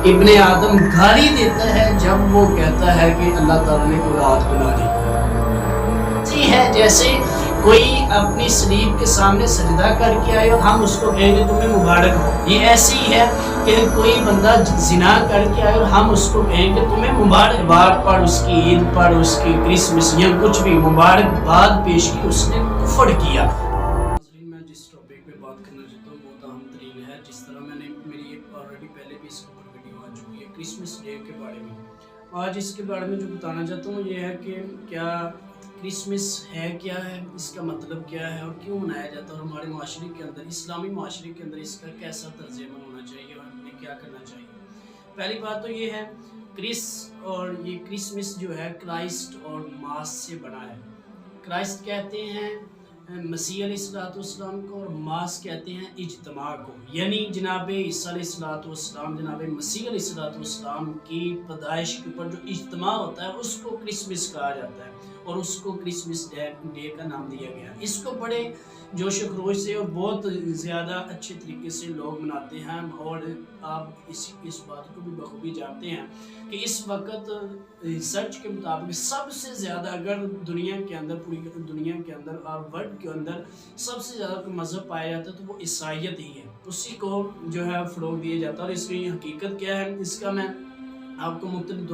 ابن آدم گالی دیتا ہے جب وہ کہتا ہے کہ اللہ تعالیٰ نے اولاد بنا لی ہے، جیسے کوئی اپنی سلیب کے سامنے سجدہ کر کے آئے اور ہم اس کو کہیں گے تمہیں مبارک ہو. یہ ایسی ہی ہے کہ کوئی بندہ زنا کر کے آئے اور ہم اس کو کہیں گے تمہیں مبارک باد پڑھ، اس کی عید پڑھ، اس کی کرسمس یا کچھ بھی مبارک باد پیش کی، اس نے کفر کیا. میں جس ٹاپک پہ بات کرنا چاہتا ہوں بہت اہم ترین ہے. جس طرح میں نے میری ایک آلریڈی پہلے بھی اس کے اوپر ویڈیو آ چکی ہے کرسمس ڈے کے بارے میں. آج اس کے بارے میں جو بتانا چاہتا ہوں یہ ہے کہ کیا کرسمس ہے، کیا ہے، اس کا مطلب کیا ہے اور کیوں منایا جاتا ہے، اور ہمارے معاشرے کے اندر، اسلامی معاشرے کے اندر اس کا کیسا طرز عمل ہونا چاہیے اور ہمیں کیا کرنا چاہیے. پہلی بات تو یہ ہے اور یہ کرسمس جو ہے کرائسٹ اور ماس سے بنا ہے. کرائسٹ کہتے ہیں مسیح علیہ السلام کو اور ماس کہتے ہیں اجتماع کو، یعنی جناب عیسیٰ علیہ السلام، جناب مسیح علیہ السلام کی پیدائش کے اوپر جو اجتماع ہوتا ہے اس کو کرسمس کہا جاتا ہے اور اس کو کرسمس ڈے کا نام دیا گیا. اس کو بڑے جوش و خروش سے اور بہت زیادہ اچھے طریقے سے لوگ مناتے ہیں، اور آپ اس بات کو بھی بخوبی جانتے ہیں کہ اس وقت ریسرچ کے مطابق سب سے زیادہ اگر دنیا کے اندر، پوری دنیا کے اندر اور ورلڈ کے اندر سب سے زیادہ کوئی مذہب پایا جاتا ہے تو وہ عیسائیت ہی ہے. اسی کو جو ہے فروغ دیا جاتا ہے. اور اس کی حقیقت کیا ہے اس کا میں آپ کو مختلف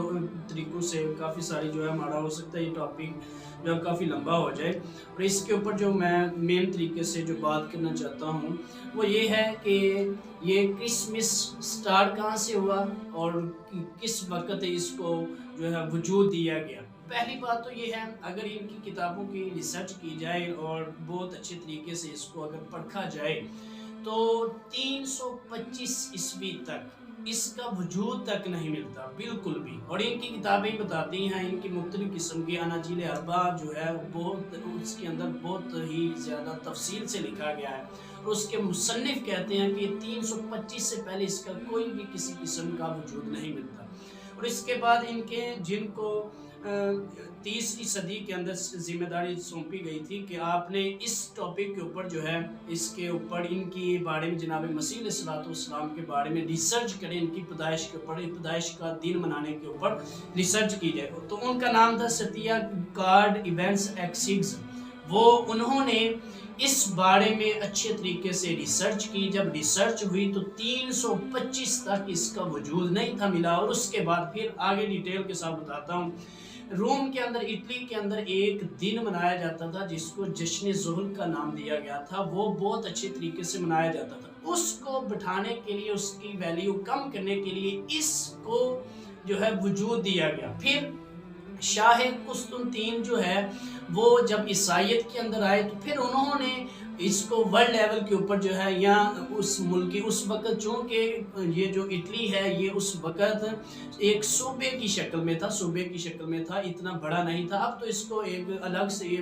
طریقوں سے، کافی ساری جو ہے ہمارا ہو سکتا ہے یہ ٹاپک جو کافی لمبا ہو جائے، اور اس کے اوپر جو میں مین طریقے سے جو بات کرنا چاہتا ہوں وہ یہ ہے کہ یہ کرسمس سٹارٹ کہاں سے ہوا اور کس وقت اس کو جو ہے وجود دیا گیا. پہلی بات تو یہ ہے اگر ان کی کتابوں کی ریسرچ کی جائے اور بہت اچھے طریقے سے اس کو اگر پرکھا جائے تو 325 عیسوی تک اس کا وجود تک نہیں ملتا بالکل بھی. اور ان کی کتابیں بتاتی ہیں، ان کی مختلف قسم کی اناجیل اربع جو ہے بہت، اس کے اندر بہت ہی زیادہ تفصیل سے لکھا گیا ہے، اور اس کے مصنف کہتے ہیں کہ 325 سے پہلے اس کا کوئی بھی کسی قسم کا وجود نہیں ملتا. اور اس کے بعد ان کے جن کو 30ویں صدی کے اندر ذمہ داری سونپی گئی تھی کہ آپ نے اس ٹاپک کے اوپر جو ہے اس کے اوپر ان کی بارے میں جناب مسیح علیہ السلام کے بارے میں ریسرچ کریں، ان کی پیدائش کے اوپر، پیدائش کا دن منانے کے اوپر ریسرچ کی جائے. تو ان کا نام تھا ستیا کارڈ ایونٹس ایکسیگز. وہ انہوں نے اس بارے میں اچھے طریقے سے ریسرچ کی. جب ریسرچ ہوئی تو 325 تک اس کا وجود نہیں تھا ملا. اور اس کے بعد پھر آگے ڈیٹیل کے ساتھ بتاتا ہوں. روم کے اندر، اٹلی کے اندر ایک دن منایا جاتا تھا جس کو جشن ظہر کا نام دیا گیا تھا. وہ بہت اچھے طریقے سے منایا جاتا تھا. اس کو بٹھانے کے لیے، اس کی ویلیو کم کرنے کے لیے اس کو جو ہے وجود دیا گیا. پھر شاہ قسطنطین جو ہے وہ جب عیسائیت کے اندر آئے تو پھر انہوں نے اس کو ورلڈ لیول کے اوپر جو ہے یا اس ملک کی، اس وقت چونکہ یہ جو اٹلی ہے یہ اس وقت ایک صوبے کی شکل میں تھا، اتنا بڑا نہیں تھا. اب تو اس کو ایک الگ سے یہ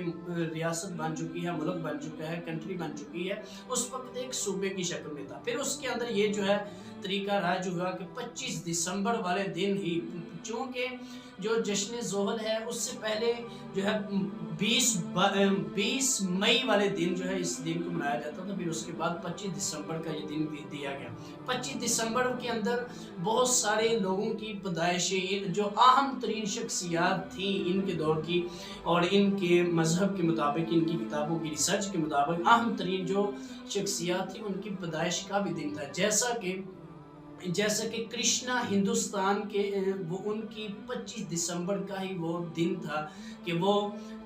ریاست بن چکی ہے، ملک بن چکا ہے، کنٹری بن چکی ہے. اس وقت ایک صوبے کی شکل میں تھا. پھر اس کے اندر یہ جو ہے طریقہ راج ہوا کہ 25 دسمبر والے دن ہی، چونکہ جو جشن زحل ہے اس سے پہلے جو ہے 20 مئی والے دن جو ہے اس دن کو منایا جاتا تھا. پھر اس کے بعد 25 دسمبر کا یہ دن بھی دیا گیا. 25 دسمبر کے اندر بہت سارے لوگوں کی پیدائشیں جو اہم ترین شخصیات تھیں ان کے دور کی، اور ان کے مذہب کے مطابق، ان کی کتابوں کی ریسرچ کے مطابق اہم ترین جو شخصیات تھیں ان کی پیدائش کا بھی دن تھا. جیسا کہ کرشنا ہندوستان کے وہ ان کی 25 دسمبر کا ہی وہ دن تھا کہ وہ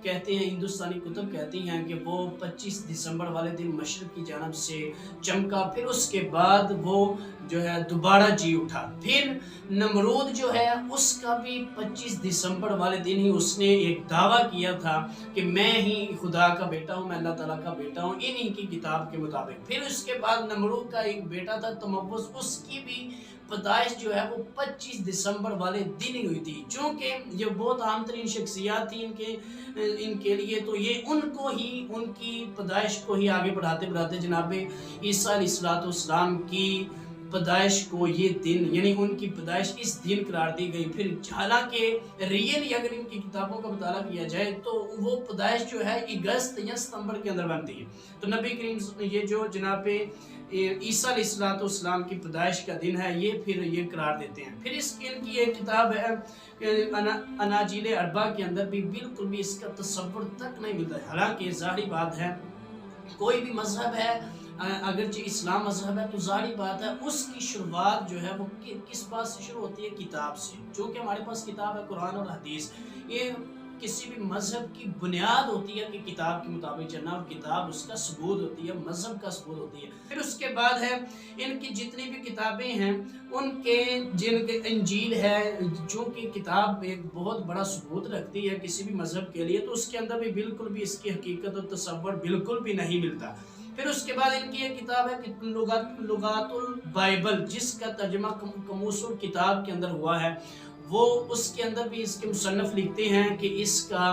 کہتے ہیں، ہندوستانی کتب کہتی ہیں کہ وہ 25 دسمبر والے دن مشرق کی جانب سے چمکا. پھر اس کے بعد وہ جو ہے دوبارہ جی اٹھا. پھر نمرود جو ہے اس کا بھی 25 دسمبر والے دن ہی اس نے ایک دعویٰ کیا تھا کہ میں ہی خدا کا بیٹا ہوں، میں اللہ تعالیٰ کا بیٹا ہوں انہی کی کتاب کے مطابق. پھر اس کے بعد نمرود کا ایک بیٹا تھا تموز، اس کی بھی پیدائش جو ہے وہ 25 دسمبر والے دن ہی ہوئی تھی. چونکہ یہ بہت عام ترین شخصیات تھی ان کے لیے، تو یہ ان کو ہی، ان کی پیدائش کو ہی آگے بڑھاتے جناب عیسیٰ علیہ السلام کی پیدائش کو یہ دن یعنی ان کی پیدائش اس دن قرار دی گئی. پھر حالانکہ ریئلی اگر ان کی کتابوں کا مطالعہ کیا جائے تو وہ پیدائش جو ہے اگست یا ستمبر کے اندر بنتی ہے. تو نبی کریم یہ جو جناب عیسیٰ علیہ السلام کی پیدائش کا دن ہے یہ پھر یہ قرار دیتے ہیں. پھر ان کی ایک کتاب ہے اناجیل اربعہ کے اندر بھی بالکل بھی اس کا تصور تک نہیں ملتا ہے. حالانکہ ظاہری بات ہے کوئی بھی مذہب ہے اگرچہ اسلام مذہب ہے تو ظاہری بات ہے اس کی شروعات جو ہے وہ کس بات سے شروع ہوتی ہے؟ کتاب سے. چونکہ ہمارے پاس کتاب ہے قرآن اور حدیث. یہ کسی بھی مذہب کی بنیاد ہوتی ہے کہ کتاب کے مطابق چلنا اور کتاب اس کا ثبوت ہوتی ہے مذہب کا ثبوت ہوتی ہے. پھر اس کے بعد ہے ان کی جتنی بھی کتابیں ہیں ان کے جن کے انجیل ہے چونکہ کتاب ایک بہت بڑا ثبوت رکھتی ہے کسی بھی مذہب کے لیے تو اس کے اندر بھی بالکل بھی اس کی حقیقت اور تصور بالکل بھی نہیں ملتا. پھر اس کے بعد ان کی ایک کتاب ہے لغات البائبل جس کا ترجمہ قاموس الکتاب کے اندر ہوا ہے. وہ اس کے اندر بھی اس کے مصنف لکھتے ہیں کہ اس کا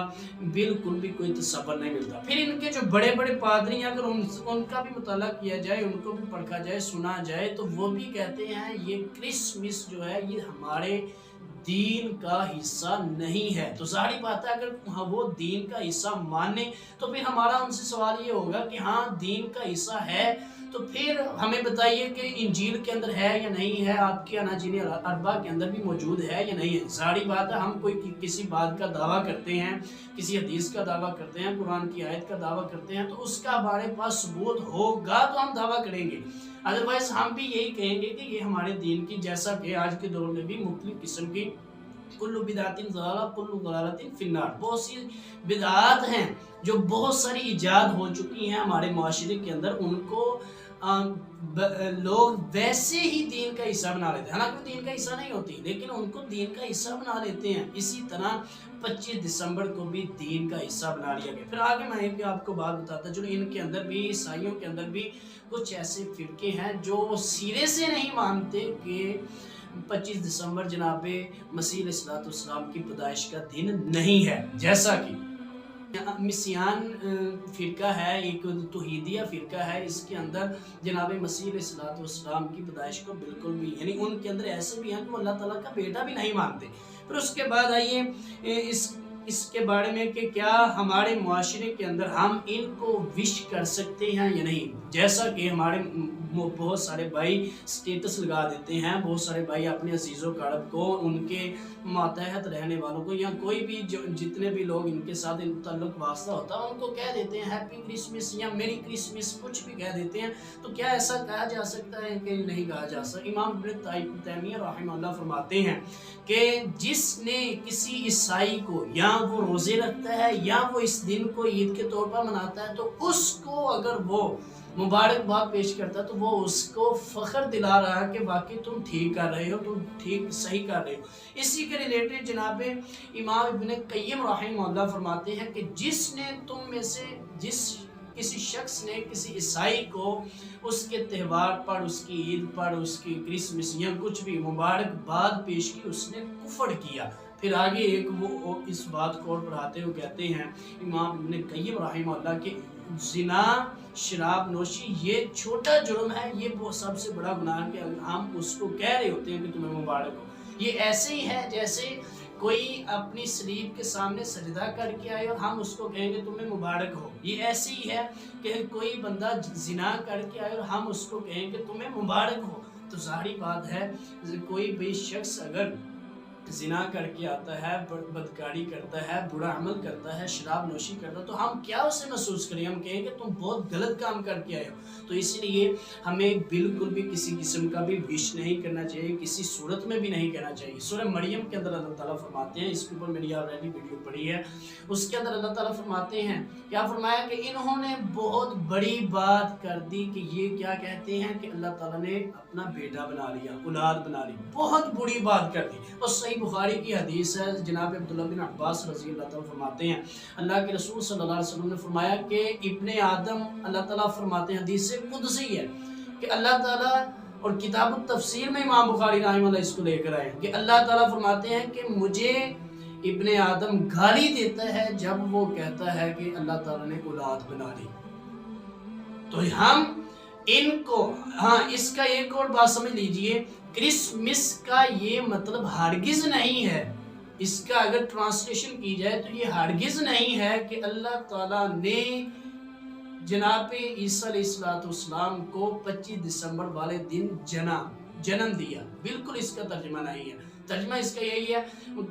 بالکل بھی کوئی تصور نہیں ملتا. پھر ان کے جو بڑے بڑے پادری ہیں اگر ان کا بھی مطالعہ کیا جائے ان کو بھی پڑھا جائے سنا جائے تو وہ بھی کہتے ہیں یہ کرسمس جو ہے یہ ہمارے دین کا حصہ نہیں ہے. تو ظاہری بات ہے اگر وہ دین کا حصہ مانے تو پھر ہمارا ان سے سوال یہ ہوگا کہ ہاں دین کا حصہ ہے تو پھر ہمیں بتائیے کہ انجیل کے اندر ہے یا نہیں ہے آپ کے اناجیل اربعہ کے اندر بھی موجود ہے یا نہیں ہے. ظاہری بات ہے ہم کوئی کسی بات کا دعویٰ کرتے ہیں کسی حدیث کا دعویٰ کرتے ہیں قرآن کی آیت کا دعویٰ کرتے ہیں تو اس کا ہمارے پاس ثبوت ہوگا تو ہم دعویٰ کریں گے. ادروائز ہم بھی یہی کہیں گے کہ یہ ہمارے دین کی جیسا کہ آج کے دور میں بھی مختلف قسم کی کل بدعت ضلالہ کل ضلالۃ فی النار بہت سی بدعات ہیں جو بہت ساری ایجاد ہو چکی ہیں ہمارے معاشرے کے اندر ان کو لوگ ویسے ہی دین کا حصہ بنا لیتے ہیں حالانکہ دین کا حصہ نہیں ہوتی لیکن ان کو دین کا حصہ بنا لیتے ہیں. اسی طرح 25 دسمبر کو بھی دین کا حصہ بنا لیا گیا. پھر آگے میں ایک آپ کو بات بتاتا جو ان کے اندر بھی عیسائیوں کے اندر بھی کچھ ایسے فرقے ہیں جو سرے سے نہیں مانتے کہ 25 دسمبر جناب مسیح علیہ السلام کی پیدائش کا دن نہیں ہے. جیسا کہ مسیحیان فرقہ ہے ایک توحیدیہ فرقہ ہے اس کے اندر جناب مسیح علیہ السلام کی پیدائش کو بالکل بھی یعنی ان کے اندر ایسے بھی ہیں کہ وہ اللہ تعالیٰ کا بیٹا بھی نہیں مانتے. پھر اس کے بعد آئیے اس کے بارے میں کہ کیا ہمارے معاشرے کے اندر ہم ان کو وش کر سکتے ہیں یا نہیں. جیسا کہ ہمارے بہت سارے بھائی سٹیٹس لگا دیتے ہیں بہت سارے بھائی اپنے عزیز و اقارب کو ان کے ماتحت رہنے والوں کو یا کوئی بھی جتنے بھی لوگ ان کے ساتھ ان تعلق واسطہ ہوتا ہے ان کو کہہ دیتے ہیں ہیپی کرسمس یا میری کرسمس کچھ بھی کہہ دیتے ہیں. تو کیا ایسا کہا جا سکتا ہے کہ نہیں کہا جا سکتا. امام ابن تیمیہ رحمہ اللہ فرماتے ہیں کہ جس نے کسی عیسائی کو یا وہ روزے رکھتا ہے یا وہ اس دن کو عید کے طور پر مناتا ہے تو اس کو اگر وہ مبارکباد پیش کرتا ہے تو وہ اس کو فخر دلا رہا ہے کہ واقعی تم ٹھیک کر رہے ہو تم ٹھیک صحیح کر رہے ہو. اسی کے ریلیٹڈ جناب امام ابن قیم رحمہ اللہ فرماتے ہیں کہ جس نے تم میں سے کسی شخص نے کسی عیسائی کو اس کے تہوار پر اس کی عید پر اس کی کرسمس یا کچھ بھی مبارکباد پیش کی اس نے کفر کیا. پھر آگے ایک وہ اس بات کو اور پڑھاتے ہوئے کہتے ہیں امام ابن قیم رحمہ اللہ کہ زنا شراب نوشی یہ چھوٹا جرم ہے یہ وہ سب سے بڑا گناہ ہے کہ ہم اس کو کہہ رہے ہوتے ہیں کہ تمہیں مبارک ہو. یہ ایسے ہی ہے جیسے کوئی اپنی سلیب کے سامنے سجدہ کر کے آئے اور ہم اس کو کہیں گے تمہیں مبارک ہو. یہ ایسے ہی ہے کہ کوئی بندہ زنا کر کے آئے اور ہم اس کو کہیں گے تمہیں مبارک ہو. تو ظاہری بات ہے کوئی بھی شخص اگر زنا کر کے آتا ہے بدکاری کرتا ہے برا عمل کرتا ہے شراب نوشی کرتا ہے تو ہم کیا اسے محسوس کریں ہم کہیں کہ تم بہت غلط کام کر کے آئے ہو. تو اس لیے ہمیں بالکل بھی کسی قسم کا بھی وش نہیں کرنا چاہیے کسی صورت میں بھی نہیں کہنا چاہیے. سورہ مریم کے اندر اللہ تعالیٰ فرماتے ہیں اس کے اوپر میری آلریڈی ویڈیو پڑی ہے اس کے اندر اللہ تعالیٰ فرماتے ہیں کیا فرمایا کہ انہوں نے بہت بڑی بات کر دی کہ یہ کیا کہتے ہیں کہ اللہ تعالیٰ نے اپنا بیٹا بنا لیا اولاد بنا لی. بہت بڑی بات کر دی. اور صحیح بخاری کی حدیث ہے جناب عبداللہ بن عباس رضی اللہ تعالیٰ فرماتے ہیں اللہ کے رسول صلی اللہ علیہ وسلم نے فرمایا کہ ابن آدم اللہ تعالیٰ فرماتے ہیں حدیث سے قدسی ہے کہ اللہ تعالیٰ اور کتاب التفسیر میں امام بخاری رحمہ اللہ اس کو لے کر آئے کہ اللہ تعالیٰ فرماتے ہیں کہ مجھے ابن آدم گالی دیتا ہے جب وہ کہتا ہے کہ اللہ تعالیٰ نے اولاد بنا لی. تو ہم ان کو ہاں اس کا ایک اور بات سمجھ لیجئے، کرسمس کا یہ مطلب ہرگز نہیں ہے، اس کا اگر ٹرانسلیشن کی جائے تو یہ ہرگز نہیں ہے کہ اللہ تعالیٰ نے جناب عیسیٰ علیہ السلام کو 25 دسمبر والے دن جنم دیا، بالکل اس کا ترجمہ نہیں ہے۔ ترجمہ اس کا یہی ہے،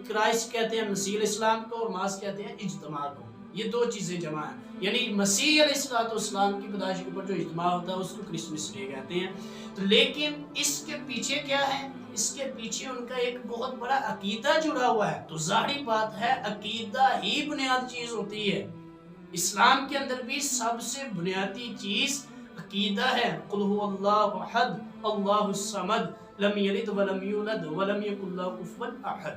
کرائسٹ کہتے ہیں مسیح علیہ السلام کو اور ماس کہتے ہیں اجتماع کو، یہ دو چیزیں جمع ہیں، یعنی مسیح علیہ السلام کی پیدائش کے اوپر جو اجتماع ہوتا ہے اس کو کرسمس ڈے کہتے ہیں۔ تو لیکن اس کے پیچھے کیا ہے؟ اس کے پیچھے ان کا ایک بہت بڑا عقیدہ جڑا ہوا ہے، تو ظاہری بات ہے عقیدہ ہی بنیاد چیز ہوتی ہے۔ اسلام کے اندر بھی سب سے بنیادی چیز عقیدہ ہے، قل هو اللہ احد اللہ الصمد لم یلد ولم یولد ولم یکن لہ کفوا احد،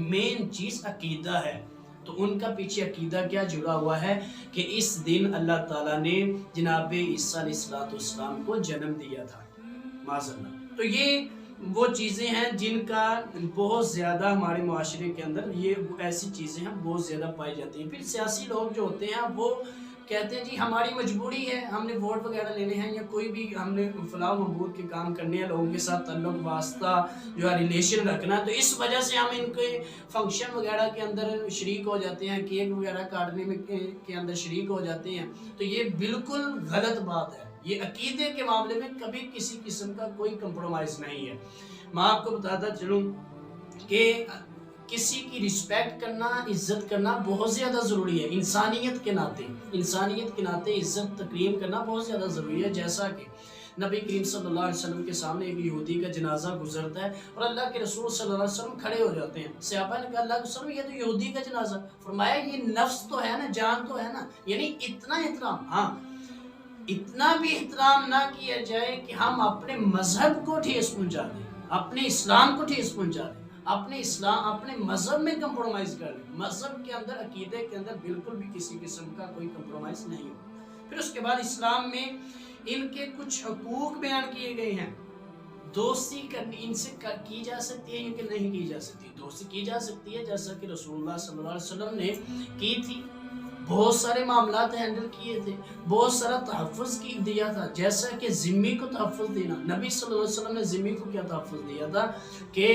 مین چیز عقیدہ ہے۔ تو ان کا پیچھے عقیدہ کیا جڑا ہوا ہے کہ اس دن اللہ تعالیٰ نے جناب عیسیٰ علیہ السلام کو جنم دیا تھا، معذاللہ۔ تو یہ وہ چیزیں ہیں جن کا بہت زیادہ ہمارے معاشرے کے اندر یہ ایسی چیزیں ہیں بہت زیادہ پائی جاتی ہیں۔ پھر سیاسی لوگ جو ہوتے ہیں وہ کہتے ہیں جی ہماری مجبوری ہے، ہم نے ووٹ وغیرہ لینے ہیں یا کوئی بھی ہم نے فلاح محبوب کے کام کرنے ہیں، لوگوں کے ساتھ تعلق واسطہ جو ہے ریلیشن رکھنا، تو اس وجہ سے ہم ان کے فنکشن وغیرہ کے اندر شریک ہو جاتے ہیں، کیک وغیرہ کاٹنے میں کے اندر شریک ہو جاتے ہیں۔ تو یہ بالکل غلط بات ہے، یہ عقیدے کے معاملے میں کبھی کسی قسم کا کوئی کمپرومائز نہیں ہے۔ میں آپ کو بتاتا چلوں کہ کسی کی رسپیکٹ کرنا، عزت کرنا بہت زیادہ ضروری ہے، انسانیت کے ناطے عزت تکریم کرنا بہت زیادہ ضروری ہے۔ جیسا کہ نبی کریم صلی اللہ علیہ وسلم کے سامنے ایک یہودی کا جنازہ گزرتا ہے اور اللہ کے رسول صلی اللہ علیہ وسلم کھڑے ہو جاتے ہیں، صحابہ نے کہا اللہ کے رسول یہ تو یہودی کا جنازہ، فرمایا یہ نفس تو ہے نا، جان تو ہے نا، یعنی اتنا احترام، ہاں اتنا بھی احترام نہ کیا جائے کہ ہم اپنے مذہب کو ٹھیس پہنچا دیں، اپنے اسلام کو ٹھیس پہنچا دیں، اپنے مذہب میں کمپرومائز کر لیں۔ مذہب کے اندر، عقیدے کے اندر بالکل بھی کسی قسم کا کوئی کمپرومائز نہیں ہو۔ پھر اس کے بعد اسلام میں ان کے کچھ حقوق بیان کیے گئے ہیں۔ دوستی کرنی ان سے کی جا سکتی ہے یا کہ نہیں کی جا سکتی؟ دوستی کی جا سکتی ہے، جیسا کہ رسول اللہ صلی اللہ علیہ وسلم نے کی تھی، بہت سارے معاملات ہینڈل کیے تھے، بہت سارا تحفظ دیا تھا، جیسا کہ ذمہ کو تحفظ دینا۔ نبی صلی اللہ علیہ وسلم نے ذمہ کو کیا تحفظ دیا تھا کہ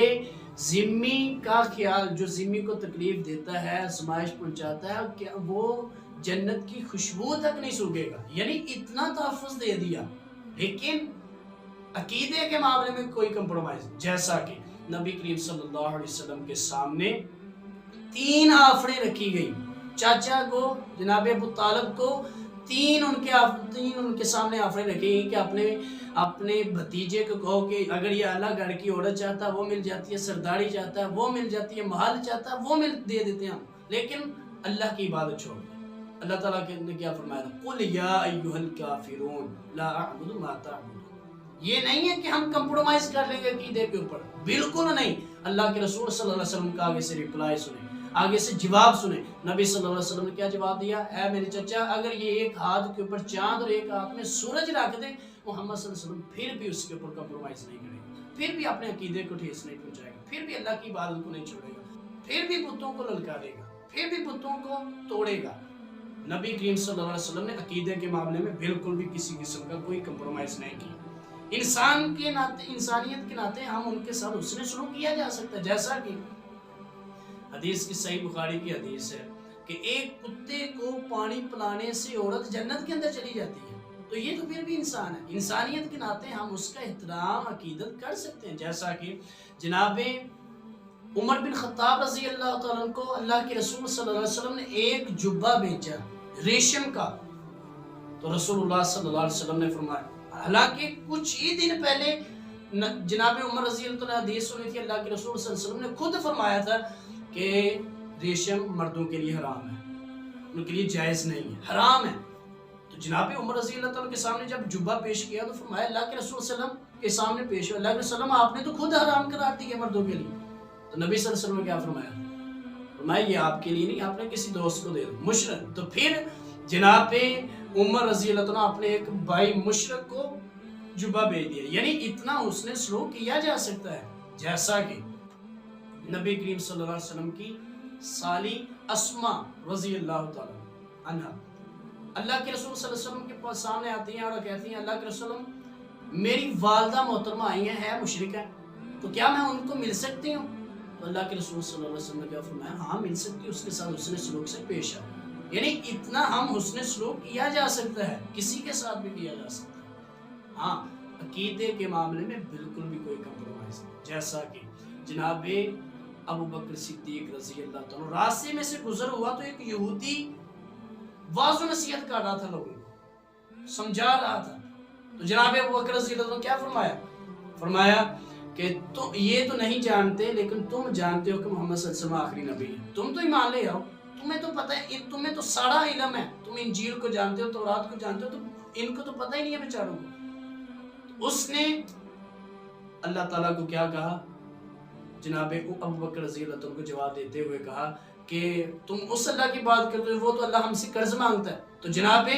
ذمہ کا خیال، جو ذمہ کو تکلیف دیتا ہے، آزمائش پہنچاتا ہے، کہ وہ جنت کی خوشبو تک نہیں سوکھے گا، یعنی اتنا تحفظ دے دیا۔ لیکن عقیدے کے معاملے میں کوئی کمپرومائز، جیسا کہ نبی کریم صلی اللہ علیہ وسلم کے سامنے 3 آفریں رکھی گئی، چاچا کو جناب ابو طالب کو 3 ان کے سامنے آفریں رکھی گئی کہ اپنے بھتیجے کو کہو کہ اگر یہ اعلیٰ گھر کی عورت چاہتا ہے وہ مل جاتی ہے، سرداری چاہتا ہے وہ مل جاتی ہے، محل چاہتا ہے وہ دے دیتے ہیں، لیکن اللہ کی عبادت چھوڑ دیں۔ اللہ تعالیٰ نے کیا فرمایا؟ قُلْ يَا أَيُّهَا الْكَافِرُونَ لَا أَعْبُدُ مَا تَعْبُدُونَ۔ یہ نہیں ہے کہ ہم کمپرومائز کر لیں گے عقیدے کے اوپر، بالکل نہیں۔ اللہ کے رسول صلی اللہ علیہ وسلم کا آگے سے ریپلائی سنیں، آگے سے جواب سنیں۔ نبی صلی اللہ علیہ وسلم نے کیا جواب دیا؟ اے میرے چچا، اگر یہ ایک ہاتھ کے اوپر چاند اور ایک ہاتھ میں سورج رکھ دیں، محمد صلی اللہ علیہ وسلم پھر بھی اس کے اوپر کمپرومائز نہیں کرے گا، پھر بھی اپنے عقیدے کو ٹھیس نہیں پہنچائے گا، پھر بھی اللہ کی عبادت کو نہیں چھوڑے گا، پھر بھی بتوں کو للکارے گا، پھر بھی بتوں کو توڑے گا۔ نبی کریم صلی اللہ علیہ وسلم نے عقیدے کے معاملے میں بالکل بھی کسی قسم کا کوئی کمپرومائز نہیں کیا۔ انسان کے ناطے، انسانیت کے ناطے ہم ان کے ساتھ حسن سلوک کیا جا سکتا ہے، جیسا کہ حدیث کی صحیح بخاری کی حدیث ہے کہ ایک کتے کو پانی پلانے سے عورت جنت کے اندر چلی جاتی ہے، تو یہ تو پھر بھی انسان ہے۔ انسانیت کے ناطے ہم اس کا احترام، عقیدت کر سکتے ہیں، جیسا کہ جناب عمر بن خطاب رضی اللہ تعالیٰ عنہ کو اللہ کے رسول صلی اللہ علیہ وسلم نے ایک جبہ بیچا ریشم کا، تو رسول اللہ صلی اللہ علیہ وسلم نے فرمایا، حالانکہ کچھ ہی دن پہلے جناب عمر رضی اللہ عنہ حدیث سنی تھی، اللہ کے رسول صلی اللہ علیہ وسلم نے خود فرمایا تھا کہ ریشم مردوں کے لیے حرام ہے، ان کے لیے جائز نہیں ہے، حرام ہے۔ تو جناب عمر رضی اللہ عنہ کے سامنے جب جبہ پیش کیا تو فرمایا، اللہ کے رسول صلی اللہ علیہ وسلم کے سامنے پیش ہوا، اللہ کے رسول آپ نے تو خود حرام قرار دیا مردوں کے لیے۔ تو نبی صلی اللہ علیہ وسلم نے کیا فرمایا؟ فرمایا یہ آپ کے لیے نہیں، آپ نے کسی دوست کو دے دو، مشرک۔ تو پھر جناب عمر رضی اللہ عنہ اپنے ایک بھائی مشرک کو جبہ بیچ دیا، یعنی اتنا حسن سلوک کیا جا سکتا ہے۔ جیسا کہ نبی کریم صلی اللہ علیہ وسلم کی سالی اسما رضی اللہ تعالی عنہ، اللہ کے رسول صلی اللہ علیہ وسلم کے پاس سامنے آتی ہیں اور کہتی ہیں اللہ کے رسول میری والدہ محترمہ آئی ہیں مشرکہ، تو کیا میں ان کو مل سکتی ہوں؟ تو اللہ کے رسول صلی اللہ علیہ وسلم نے کیا فرمایا ہاں مل سکتی، اس کے ساتھ حسن سلوک سے پیش آؤ. یعنی اتنا ہم حسن سلوک کیا جا سکتا ہے، کسی کے ساتھ بھی کیا جا سکتا ہے. ہاں عقیدے کے معاملے میں بالکل بھی کوئی کمپرومائز نہیں. جیسا کہ جناب ابو بکر صدیق رضی اللہ تعالیٰ راستے میں سے گزر ہوا تو ایک یہودی واضح نصیحت کر رہا تھا، لوگوں کو سمجھا رہا تھا. تو جناب ابو بکر رضی اللہ عنہ کیا فرمایا کہ تو یہ تو نہیں جانتے لیکن تم جانتے ہو کہ محمد صلی اللہ علیہ وسلم آخری نبی ہے. تم تو ایمان لے آؤ، تمہیں تو پتہ ہے، تمہیں تو سارا علم ہے، تم انجیل کو جانتے ہو، تورات کو جانتے ہو، تو ان کو تو پتہ ہی نہیں ہے بیچاروں کو. اس نے اللہ تعالیٰ کو کیا کہا؟ جناب ابو بکر رضی اللہ عنہ کو جواب دیتے ہوئے کہا کہ تم اس اللہ کی بات کرتے ہو، وہ تو اللہ ہم سے قرض مانگتا ہے. تو جناب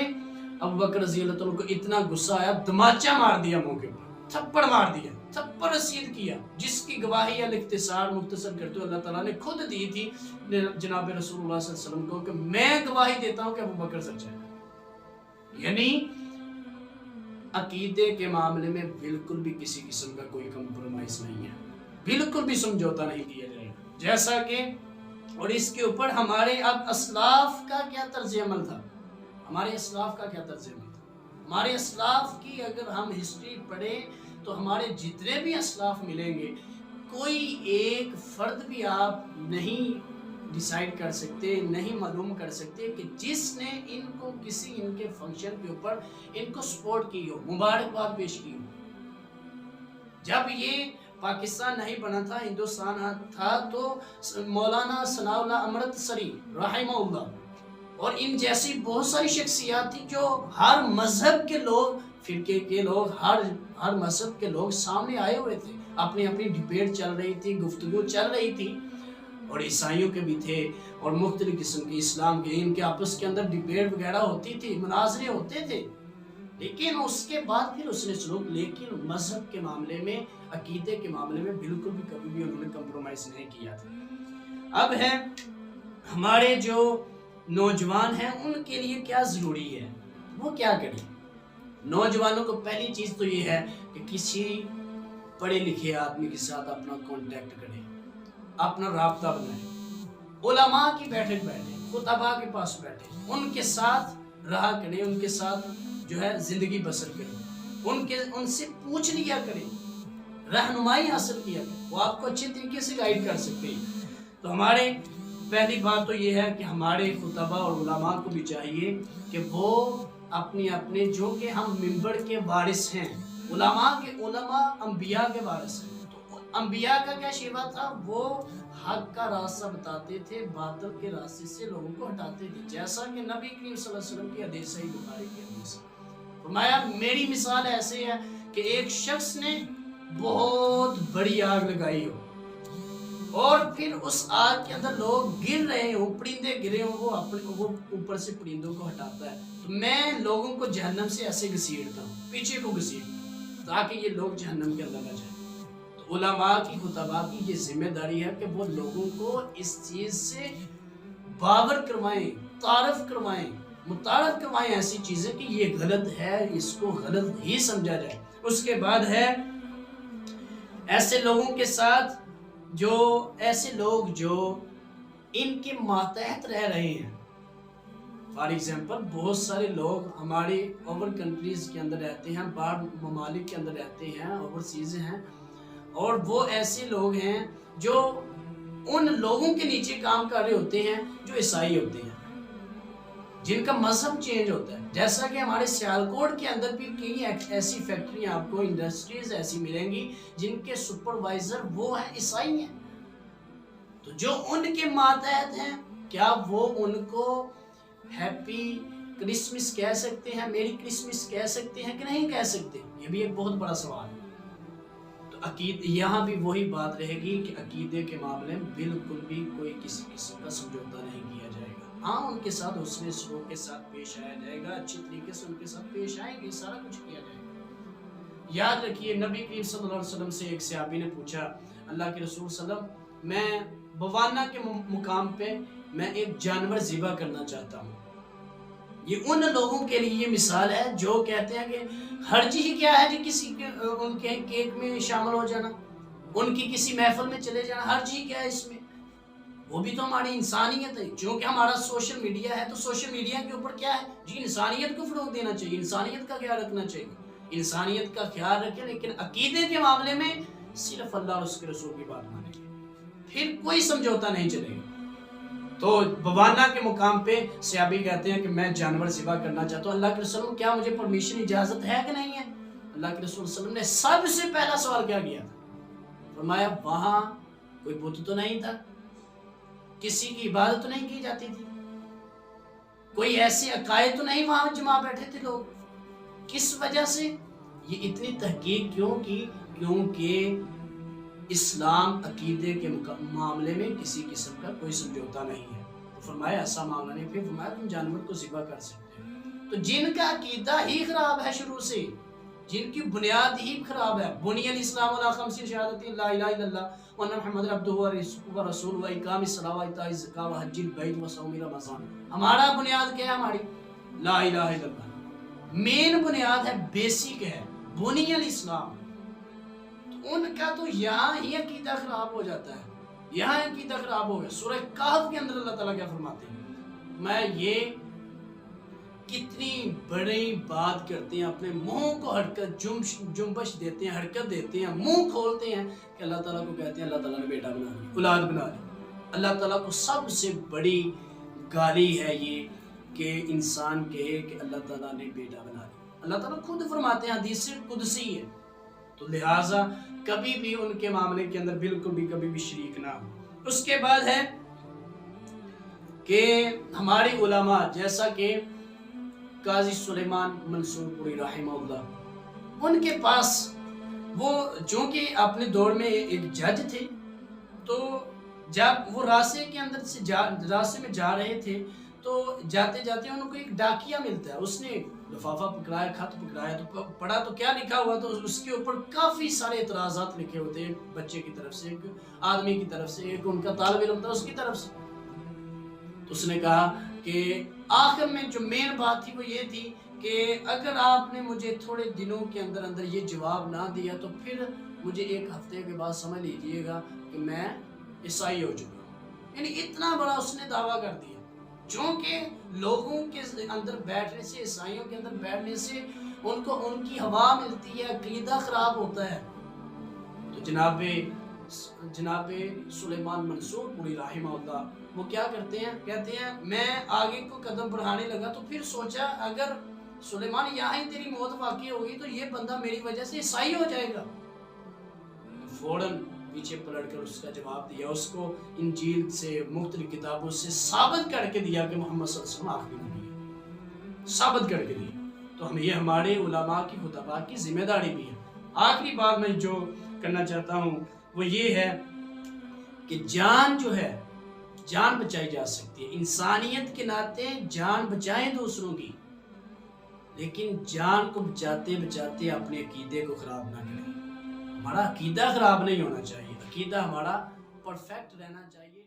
ابو بکر رضی اللہ عنہ کو اتنا غصہ آیا، دماچہ مار دیا منہ کے اوپر، تھپڑ مار دیا، تھپڑ رسید کیا، جس کی گواہی مختصر کرتے ہوئے اللہ تعالیٰ نے خود دی تھی جناب رسول اللہ صلی اللہ علیہ وسلم کو کہ میں گواہی دیتا ہوں کہ ابو بکر سچا ہے. یعنی عقیدے کے معاملے میں بالکل بھی کسی قسم کا کوئی کمپرومائز نہیں ہے، بالکل بھی سمجھوتا نہیں کیا جائے گا. جیسا کہ اور اس کے اوپر ہمارے اب اسلاف کا کیا طرز عمل تھا، ہمارے اسلاف کا کیا طرز عمل تھا. ہمارے اسلاف کی اگر ہم ہسٹری پڑھیں تو ہمارے جتنے بھی اسلاف ملیں گے، کوئی ایک فرد بھی آپ نہیں ڈیسائیڈ کر سکتے، نہیں معلوم کر سکتے کہ جس نے ان کو کسی ان کے فنکشن کے اوپر ان کو سپورٹ کی ہو، مبارکباد پیش کی ہو. جب یہ پاکستان نہیں بنا تھا، ہندوستان تھا، تو مولانا ثناء اللہ امرتسری رحمہ اللہ اور ان جیسی بہت ساری شخصیات تھی جو ہر مذہب کے لوگ، فرقے کے لوگ، ہر مذہب کے لوگ سامنے آئے ہوئے تھے. اپنی ڈیبیٹ چل رہی تھی، گفتگو چل رہی تھی، اور عیسائیوں کے بھی تھے اور مختلف قسم کے اسلام کے، ان کے آپس کے اندر ڈیبیٹ وغیرہ ہوتی تھی، مناظرے ہوتے تھے. لیکن اس کے بعد پھر اس نے سلوک، لیکن مذہب کے معاملے میں، عقیدے کے معاملے میں بالکل بھی کبھی بھی انہوں نے کمپرومائز نہیں کیا تھا. اب ہے ہمارے جو نوجوان ہیں ان کے لیے کیا ضروری ہے، وہ کیا کریں. نوجوانوں کو پہلی چیز تو یہ ہے کہ کسی پڑھے لکھے آدمی کے ساتھ اپنا کانٹیکٹ کریں، اپنا رابطہ بنائیں، علماء کی بیٹھک بیٹھیں، خطباء کے پاس بیٹھیں، ان کے ساتھ رہا کریں، ان کے ساتھ جو ہے زندگی بسر کریں، ان سے پوچھ لیا کریں، رہنمائی حاصل کیا کریں، وہ آپ کو اچھے طریقے سے گائیڈ کر سکتے ہیں. تو ہمارے پہلی بات تو یہ ہے کہ ہمارے خطباء اور علماء کو بھی چاہیے کہ وہ اپنے جو کہ ہم منبر کے وارث ہیں، علماء انبیاء کے وارث ہیں. تو انبیاء کا کیا شیوا تھا، وہ حق کا راستہ بتاتے تھے، باطل کے راستے سے لوگوں کو ہٹاتے تھے. جیسا کہ نبی کریم صلی اللہ علیہ وسلم کی حدیث صحیح بخاری کی حدیث فرمایا میری مثال ایسے ہے کہ ایک شخص نے بہت بڑی آگ لگائی ہو اور پھر اس آگ کے اندر لوگ گر رہے ہوں، پرندے گرے ہوں، وہ اوپر سے پرندوں کو ہٹاتا ہے. تو میں لوگوں کو جہنم سے ایسے گھسیٹتا ہوں، پیچھے کو گھسیٹتا تاکہ یہ لوگ جہنم کے اندر نہ جائیں. تو علماء کی، خطباء کی یہ ذمہ داری ہے کہ وہ لوگوں کو اس چیز سے باور کروائیں، متعارف کروائیں ایسی چیزیں کہ یہ غلط ہے، اس کو غلط ہی سمجھا جائے. اس کے بعد ہے ایسے لوگوں کے ساتھ ایسے لوگ جو ان کے ماتحت رہ رہے ہیں. فار ایگزامپل بہت سارے لوگ ہماری اوور کنٹریز کے اندر رہتے ہیں، باہر ممالک کے اندر رہتے ہیں، اوورسیز ہیں، اور وہ ایسے لوگ ہیں جو ان لوگوں کے نیچے کام کر رہے ہوتے ہیں جو عیسائی ہوتے ہیں، جن کا مذہب چینج ہوتا ہے. جیسا کہ ہمارے سیالکوٹ کے اندر بھی کئی ایسی فیکٹریاں، آپ کو انڈسٹریز ایسی ملیں گی جن کے سپروائزر وہ ہیں عیسائی ہیں. تو جو ان کے ماتحت ہیں، کیا وہ ان کو ہیپی کرسمس کہہ سکتے ہیں، میری کرسمس کہہ سکتے ہیں کہ نہیں کہہ سکتے؟ یہ بھی ایک بہت بڑا سوال ہے. تو یہاں بھی وہی بات رہے گی کہ عقیدے کے معاملے میں بالکل بھی کوئی کسی قسم کا سمجھوتا نہیں کیا جائے گا. ہاں ان کے ساتھ حسن سلوک کے ساتھ پیش آیا جائے گا، اچھی طریقے سے ان کے ساتھ پیش آئیں گے، سارا کچھ کیا جائے گا. یاد رکھیے نبی کریم صلی اللہ علیہ وسلم سے ایک صحابی نے پوچھا اللہ کے رسول صلی اللہ علیہ وسلم، میں بوانہ کے مقام پہ میں ایک جانور ذبح کرنا چاہتا ہوں، یہ ان لوگوں کے لیے یہ مثال ہے جو کہتے ہیں کہ حرج ہی کیا ہے جی کسی کے ان کے کیک میں شامل ہو جانا، ان کی کسی محفل میں چلے جانا، حرج ہی کیا ہے اس میں؟ وہ بھی تو ہماری انسانیت ہے، چونکہ ہمارا سوشل میڈیا ہے تو سوشل میڈیا کے اوپر کیا ہے جی انسانیت کو فروغ دینا چاہیے، انسانیت کا خیال رکھنا چاہیے، انسانیت کا خیال رکھیں، لیکن عقیدے کے معاملے میں صرف اللہ اور اس کے رسول کی بات مانیں گے، پھر کوئی سمجھوتا نہیں چلے گا۔ تو بوانا کے مقام پہ صحابی کہتے ہیں کہ میں جانور ذبح کرنا چاہتا ہوں، اللہ کے رسول کیا مجھے پرمیشن اجازت ہے کہ نہیں ہے؟ اللہ کے رسول صلی اللہ علیہ وسلم نے سب سے پہلا سوال کیا کیا تھا؟ فرمایا وہاں کوئی بت تو نہیں تھا، کسی کی عبادت تو نہیں کی جاتی تھی، کوئی ایسے عقائد تو نہیں وہاں جمع بیٹھے تھے لوگ، کس وجہ سے یہ اتنی تحقیق کیوں کی؟ کیونکہ اسلام عقیدے کے معاملے میں کسی قسم کا کوئی سمجھوتا نہیں ہے۔ تو فرمایا ایسا معاملہ نہیں، پھر فرمایا تم جانور کو ذبح کر سکتے ہو۔ تو جن کا عقیدہ ہی خراب ہے شروع سے، جن کی بنیاد ہی خراب ہے، بنی الاسلام علی خمس شہادت لا الہ الا اللہ وان محمد عبدہ ورسولہ واقام الصلاۃ وایتاء الزکوٰۃ وحج البیت وصوم رمضان، ہمارا بنیاد کیا ہے؟ ہماری لا الہ الا اللہ مین بنیاد ہے، بیسک ہے، بنی الاسلام۔ ان کا تو یہاں ہی عقیدہ خراب ہو جاتا ہے، یہاں عقیدہ خراب ہو گیا۔ سورہ کہف کے اندر اللہ تعالیٰ کیا فرماتے ہیں؟ میں یہ کتنی بڑی بات کرتے ہیں، اپنے منہ کو حرکت جنبش دیتے ہیں، حرکت دیتے ہیں، منہ کھولتے ہیں کہ اللہ تعالیٰ کو کہتے ہیں اللہ تعالیٰ نے بیٹا بنا لیا، اولاد بنا لی۔ اللہ تعالیٰ کو سب سے بڑی گالی ہے یہ کہ انسان کہے کہ اللہ تعالیٰ نے بیٹا بنا لیا۔ اللہ تعالیٰ خود فرماتے ہیں، حدیث قدسی ہے، تو لہٰذا کبھی بھی ان کے معاملے کے اندر بالکل بھی کبھی بھی شریک نہ ہو۔ اس کے بعد ہے کہ ہماری علماء جیسا کہ قاضی سلیمان منصور پوری رحمہ اللہ، ان کے پاس وہ چونکہ اپنے دور میں ایک جج تھے، تو جب وہ راستے کے اندر سے راستے میں جا رہے تھے تو جاتے جاتے ان کو ایک ڈاکیا ملتا ہے، اس نے لفافہ پکڑایا، خط پکڑایا، تو پڑھا تو کیا لکھا ہوا، تو اس کے اوپر کافی سارے اعتراضات لکھے ہوتے ہیں، ایک بچے کی طرف سے، ایک آدمی کی طرف سے، ایک ان کا طالب علم تھا اس کی طرف سے۔ تو اس نے کہا کہ آخر میں جو مین بات تھی وہ یہ تھی کہ اگر آپ نے مجھے تھوڑے دنوں کے اندر اندر یہ جواب نہ دیا تو پھر مجھے ایک ہفتے کے بعد سمجھ لیجیے گا کہ میں عیسائی ہو چکا ہوں۔ یعنی اتنا بڑا اس نے دعویٰ کر دیا، چونکہ لوگوں کے اندر بیٹھنے سے، عیسائیوں کے اندر بیٹھنے سے ان کو ان کی ہوا ملتی ہے، عقیدہ خراب ہوتا ہے۔ تو جناب سلیمان منصور پوری رحمہ اللہ وہ کیا کرتے ہیں؟ کہتے ہیں میں آگے کو قدم بڑھانے لگا تو پھر سوچا اگر سلیمان یہاں ہی تیری موت واقع ہوگی تو یہ بندہ میری وجہ سے عیسائی ہو جائے گا۔ فوراً پیچھے پلٹ کر اس کا جواب دیا، اس کو انجیل سے مختلف کتابوں سے ثابت کر کے دیا کہ محمد صلی اللہ علیہ وسلم آخری نبی ہے، ثابت کر کے دیا۔ تو یہ ہمارے علماء کی خطباء کی ذمہ داری بھی ہے۔ آخری بات میں جو کرنا چاہتا ہوں وہ یہ ہے کہ جان جو ہے، جان بچائی جا سکتی ہے، انسانیت کے ناطے جان بچائیں دوسروں کی، لیکن جان کو بچاتے بچاتے اپنے عقیدے کو خراب نہ کریں۔ ہمارا عقیدہ خراب نہیں ہونا چاہیے، عقیدہ ہمارا پرفیکٹ رہنا چاہیے۔